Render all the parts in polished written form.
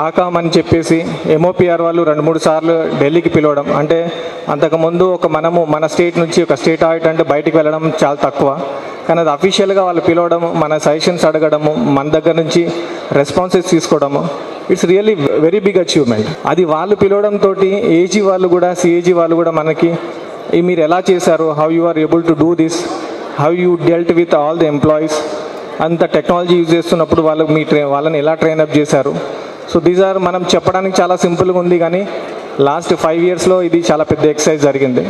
ఆకామ్ అని చెప్పేసి ఎంఓపిఆర్ వాళ్ళు 2-3 సార్లు ఢిల్లీకి పిలవడం, అంటే అంతకుముందు మన స్టేట్ నుంచి ఒక స్టేట్ ఆడిట్ అంటే బయటికి వెళ్ళడం చాలా తక్కువ, కానీ అది అఫీషియల్గా వాళ్ళు పిలవడము, మన సజెషన్స్ అడగడము, మన దగ్గర నుంచి రెస్పాన్సెస్ తీసుకోవడము, it's really very big achievement. అది వాళ్ళు పిలవడంతో ఏజీ వాళ్ళు కూడా, సిఏజీ వాళ్ళు కూడా మనకి మీరు ఎలా చేశారు, how you are able to do this, how you dealt with all the employees, అంత టెక్నాలజీ యూజ్ చేస్తున్నప్పుడు వాళ్ళని ఎలా ట్రైన్అప్ చేశారు. సో దీస్ ఆర్ మనం చెప్పడానికి చాలా సింపుల్గా ఉంది, కానీ లాస్ట్ 5 yearsలో ఇది చాలా పెద్ద ఎక్సర్సైజ్ జరిగింది.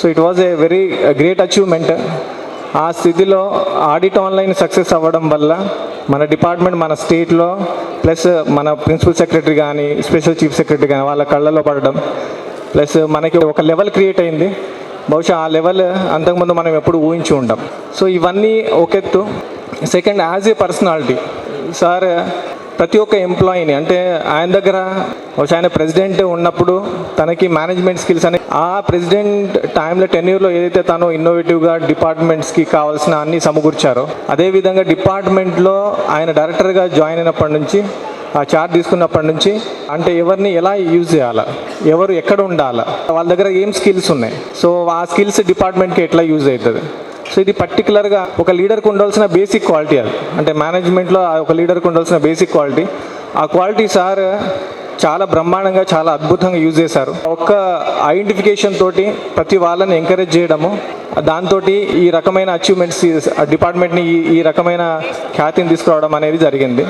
So it was a very great achievement. ఆ స్థితిలో ఆడిట్ ఆన్లైన్ సక్సెస్ అవ్వడం వల్ల మన డిపార్ట్మెంట్ మన స్టేట్లో ప్లస్ మన ప్రిన్సిపల్ సెక్రటరీ కానీ స్పెషల్ చీఫ్ సెక్రటరీ కానీ వాళ్ళ కళ్ళలో పడడం, ప్లస్ మనకి ఒక లెవెల్ క్రియేట్ అయింది. బహుశా ఆ లెవెల్ అంతకుముందు మనం ఎప్పుడు ఊహించి ఉంటాం. సో ఇవన్నీ ఒక ఎత్తు. Second, as a personality sir ప్రతి ఒక్క ఎంప్లాయీని, అంటే ఆయన దగ్గర ఆయన ప్రెసిడెంట్ ఉన్నప్పుడు తనకి మేనేజ్మెంట్ స్కిల్స్ అనే ఆ ప్రెసిడెంట్ టైంలో టెన్యూర్లో ఏదైతే తను ఇన్నోవేటివ్గా డిపార్ట్మెంట్స్కి కావాల్సిన అన్ని సమకూర్చారో, అదేవిధంగా డిపార్ట్మెంట్లో ఆయన డైరెక్టర్గా జాయిన్ అయినప్పటి నుంచి ఆ చార్జ్ తీసుకున్నప్పటి నుంచి అంటే ఎవరిని ఎలా యూజ్ చేయాలా, ఎవరు ఎక్కడ ఉండాలా, వాళ్ళ దగ్గర ఏం స్కిల్స్ ఉన్నాయి, సో ఆ స్కిల్స్ డిపార్ట్మెంట్కి ఎట్లా యూజ్ అవుతుంది. సో ఇది పర్టికులర్గా ఒక లీడర్కి ఉండాల్సిన బేసిక్ క్వాలిటీ, అది అంటే మేనేజ్మెంట్లో ఒక లీడర్కి ఉండాల్సిన బేసిక్ క్వాలిటీ. ఆ క్వాలిటీ సార్ చాలా బ్రహ్మాండంగా చాలా అద్భుతంగా యూజ్ చేశారు. ఒక్క ఐడెంటిఫికేషన్ తోటి ప్రతి వాళ్ళని ఎంకరేజ్ చేయడము, దాంతో ఈ రకమైన అచీవ్మెంట్స్ డిపార్ట్మెంట్ని ఈ రకమైన ఖ్యాతిని తీసుకురావడం అనేది జరిగింది.